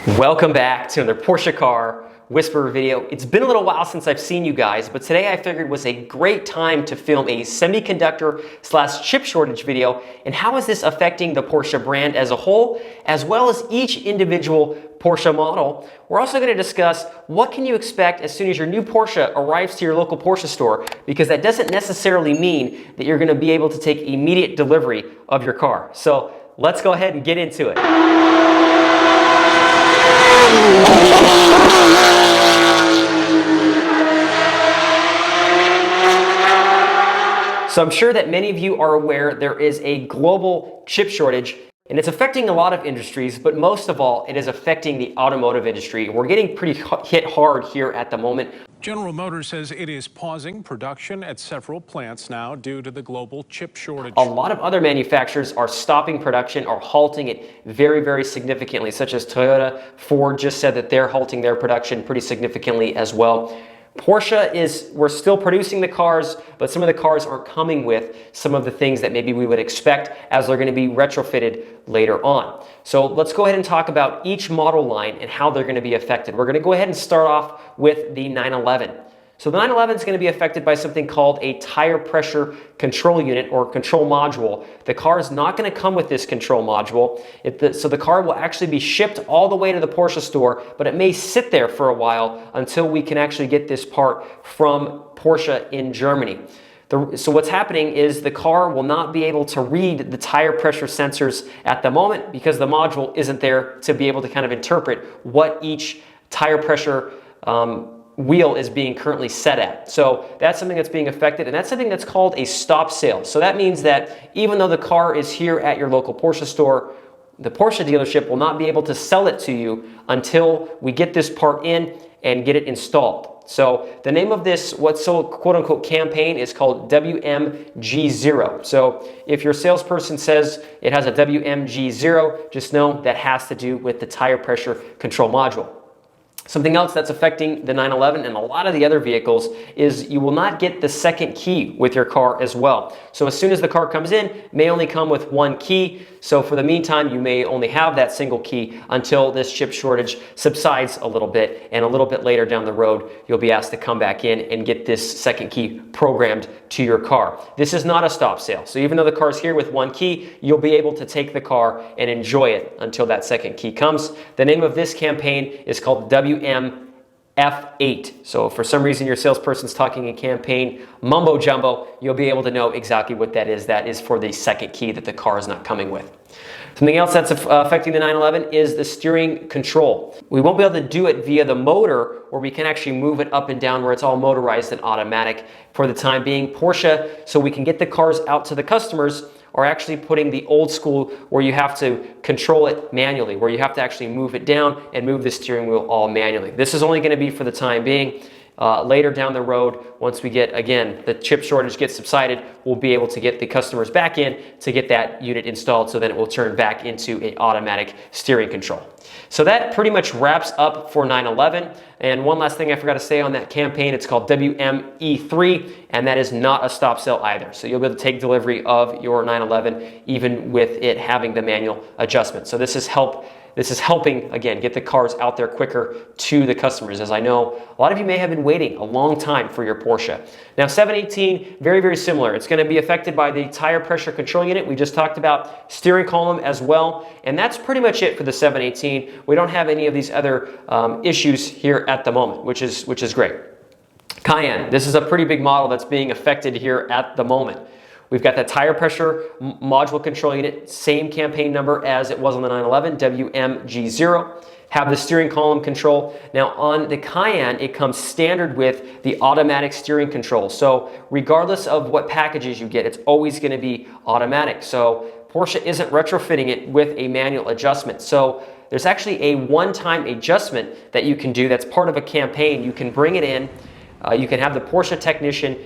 Welcome back to another Porsche car whisperer video. It's been a little while since I've seen you guys, but today I figured was a great time to film a semiconductor / chip shortage video and how is this affecting the Porsche brand as a whole, as well as each individual Porsche model. We're also going to discuss what can you expect as soon as your new Porsche arrives to your local Porsche store, because that doesn't necessarily mean that you're going to be able to take immediate delivery of your car. So let's go ahead and get into it. So I'm sure that many of you are aware there is a global chip shortage, and it's affecting a lot of industries, but most of all, it is affecting the automotive industry. We're getting pretty hit hard here at the moment. General Motors says it is pausing production at several plants now due to the global chip shortage. A lot of other manufacturers are stopping production or halting it very, very significantly, such as Toyota. Ford just said that they're halting their production pretty significantly as well. Porsche we're still producing the cars, but some of the cars aren't coming with some of the things that maybe we would expect as they're going to be retrofitted later on. So let's go ahead and talk about each model line and how they're going to be affected. We're going to go ahead and start off with the 911. So the 911 is going to be affected by something called a tire pressure control unit or control module. The car is not going to come with this control module. So the car will actually be shipped all the way to the Porsche store, but it may sit there for a while until we can actually get this part from Porsche in Germany. So what's happening is the car will not be able to read the tire pressure sensors at the moment because the module isn't there to be able to kind of interpret what each tire pressure wheel is being currently set at. So that's something that's being affected, and that's something that's called a stop sale. So that means that even though the car is here at your local Porsche store, the Porsche dealership will not be able to sell it to you until we get this part in and get it installed. So the name of this quote-unquote campaign is called WMG0. So if your salesperson says it has a WMG0, just know that has to do with the tire pressure control module. Something else that's affecting the 911 and a lot of the other vehicles is you will not get the second key with your car as well. So as soon as the car comes in, it may only come with one key. So for the meantime, you may only have that single key until this chip shortage subsides a little bit, and a little bit later down the road, you'll be asked to come back in and get this second key programmed to your car. This is not a stop sale. So even though the car's here with one key, you'll be able to take the car and enjoy it until that second key comes. The name of this campaign is called WMF8. So if for some reason your salesperson's talking in campaign mumbo jumbo, you'll be able to know exactly what that is. That is for the second key that the car is not coming with. Something else that's affecting the 911 is the steering control. We won't be able to do it via the motor, where we can actually move it up and down where it's all motorized and automatic for the time being. Porsche, so we can get the cars out to the customers, are actually putting the old school where you have to control it manually, where you have to actually move it down and move the steering wheel all manually. This is only going to be for the time being. Later down the road, once we get, again, the chip shortage gets subsided, we'll be able to get the customers back in to get that unit installed, so then it will turn back into an automatic steering control. So that pretty much wraps up for 911. And one last thing I forgot to say on that campaign, it's called WME3, and that is not a stop sale either. So you'll be able to take delivery of your 911 even with it having the manual adjustment. So this is helping, again, get the cars out there quicker to the customers. As I know, a lot of you may have been waiting a long time for your Porsche. Now 718, very, very similar. It's going to be affected by the tire pressure control unit. We just talked about steering column as well. And that's pretty much it for the 718. We don't have any of these other issues here at the moment, which is great. Cayenne, this is a pretty big model that's being affected here at the moment. We've got that tire pressure module control unit, same campaign number as it was on the 911, WMG0. Have the steering column control. Now on the Cayenne, it comes standard with the automatic steering control. So regardless of what packages you get, it's always going to be automatic. So Porsche isn't retrofitting it with a manual adjustment. So there's actually a one-time adjustment that you can do that's part of a campaign. You can bring it in. You can have the Porsche technician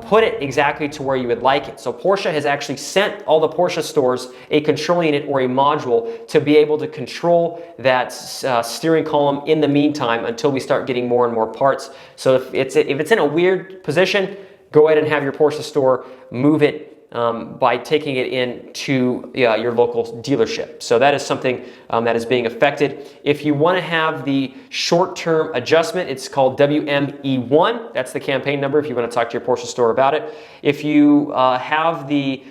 put it exactly to where you would like it. So Porsche has actually sent all the Porsche stores a control unit or a module to be able to control that steering column in the meantime until we start getting more and more parts. So if it's in a weird position, go ahead and have your Porsche store move it by taking it into your local dealership. So that is something that is being affected. If you want to have the short-term adjustment, it's called WME1. That's the campaign number if you want to talk to your Porsche store about it. If you have the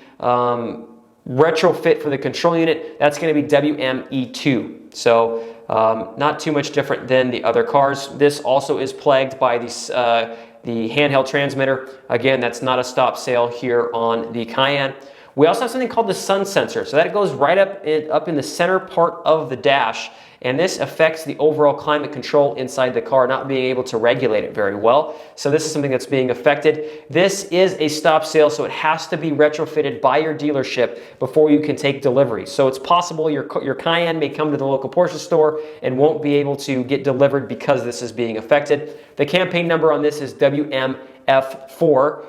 retrofit for the control unit, that's going to be WME2. So not too much different than the other cars. This also is plagued by the handheld transmitter. Again, that's not a stop sale here on the Cayenne. We also have something called the sun sensor. So that goes right up in the center part of the dash, and this affects the overall climate control inside the car, not being able to regulate it very well. So this is something that's being affected. This is a stop sale, so it has to be retrofitted by your dealership before you can take delivery. So it's possible your Cayenne may come to the local Porsche store and won't be able to get delivered because this is being affected. The campaign number on this is WMF4.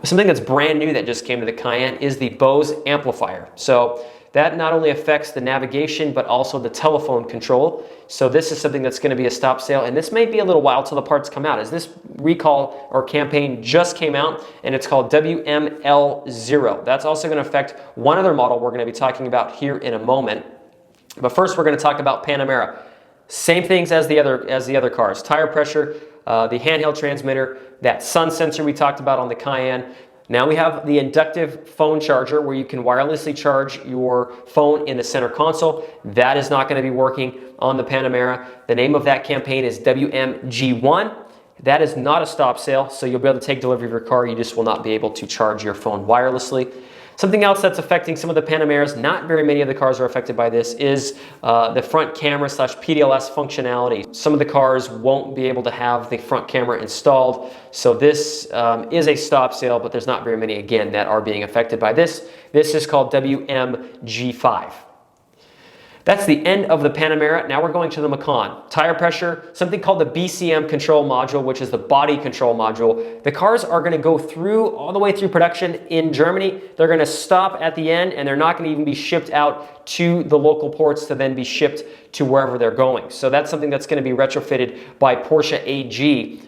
Something that's brand new that just came to the Cayenne is the Bose amplifier. So that not only affects the navigation, but also the telephone control. So this is something that's going to be a stop sale, and this may be a little while till the parts come out, as this recall or campaign just came out, and it's called WML0. That's also going to affect one other model we're going to be talking about here in a moment. But first, we're going to talk about Panamera. Same things as the other cars. Tire pressure, the handheld transmitter, that sun sensor we talked about on the Cayenne. Now we have the inductive phone charger where you can wirelessly charge your phone in the center console. That is not going to be working on the Panamera. The name of that campaign is WMG1. That is not a stop sale, so you'll be able to take delivery of your car. You just will not be able to charge your phone wirelessly. Something else that's affecting some of the Panameras, not very many of the cars are affected by this, is the front camera / PDLS functionality. Some of the cars won't be able to have the front camera installed, so this is a stop sale, but there's not very many, again, that are being affected by this. This is called WMG5. That's the end of the Panamera. Now we're going to the Macan. Tire pressure, something called the BCM control module, which is the body control module. The cars are going to go through all the way through production in Germany. They're going to stop at the end, and they're not going to even be shipped out to the local ports to then be shipped to wherever they're going. So that's something that's going to be retrofitted by Porsche AG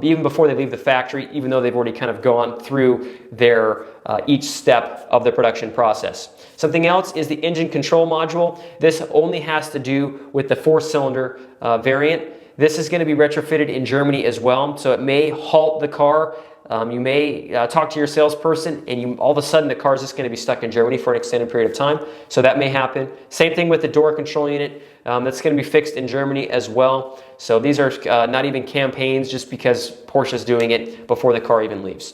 even before they leave the factory, even though they've already kind of gone through their each step of the production process. Something else is the engine control module. This only has to do with the 4-cylinder variant. This is going to be retrofitted in Germany as well, so it may halt the car. You may talk to your salesperson, and all of a sudden the car is just going to be stuck in Germany for an extended period of time. So that may happen. Same thing with the door control unit. That's going to be fixed in Germany as well. So these are not even campaigns, just because Porsche is doing it before the car even leaves.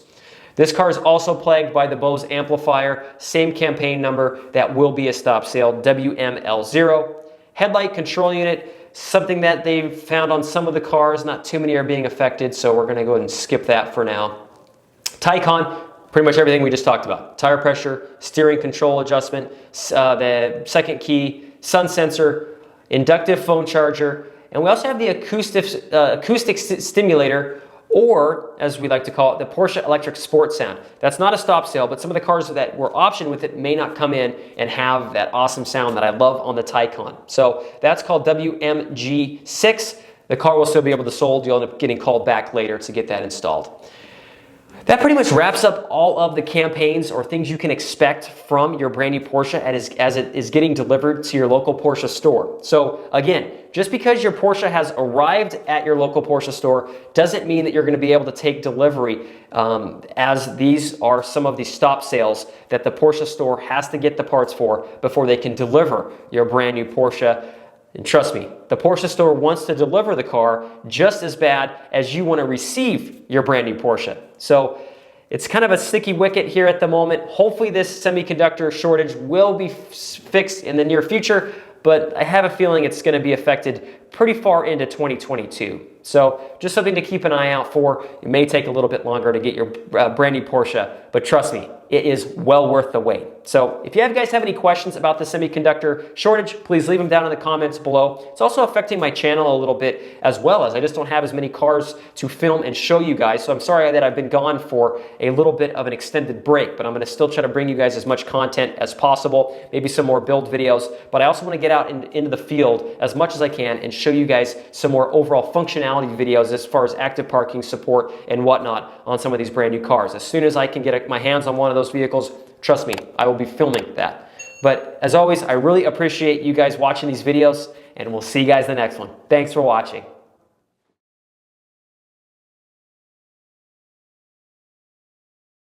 This car is also plagued by the Bose amplifier. Same campaign number. That will be a stop sale, WML0. Headlight control unit, something that they've found on some of the cars. Not too many are being affected, so we're going to go ahead and skip that for now. Taycan, pretty much everything we just talked about. Tire pressure, steering control adjustment, the second key, sun sensor, inductive phone charger, and we also have the acoustic stimulator, or as we like to call it, the Porsche Electric Sport Sound. That's not a stop sale, but some of the cars that were optioned with it may not come in and have that awesome sound that I love on the Taycan. So that's called WMG6. The car will still be able to be sold. You'll end up getting called back later to get that installed. That pretty much wraps up all of the campaigns or things you can expect from your brand new Porsche as it is getting delivered to your local Porsche store. So again, just because your Porsche has arrived at your local Porsche store doesn't mean that you're going to be able to take delivery, as these are some of the stop sales that the Porsche store has to get the parts for before they can deliver your brand new Porsche. And trust me, the Porsche store wants to deliver the car just as bad as you want to receive your brand new Porsche. So it's kind of a sticky wicket here at the moment. Hopefully this semiconductor shortage will be fixed in the near future, but I have a feeling it's going to be affected pretty far into 2022. So just something to keep an eye out for. It may take a little bit longer to get your brand new Porsche, but trust me, it is well worth the wait. So if you guys have any questions about the semiconductor shortage, please leave them down in the comments below. It's also affecting my channel a little bit as well, as I just don't have as many cars to film and show you guys. So I'm sorry that I've been gone for a little bit of an extended break, but I'm going to still try to bring you guys as much content as possible, maybe some more build videos, but I also want to get out into the field as much as I can and show you guys some more overall functionality videos as far as active parking support and whatnot on some of these brand new cars. As soon as I can get my hands on one of those vehicles, trust me, I will be filming that. But as always, I really appreciate you guys watching these videos, and we'll see you guys in the next one. Thanks for watching.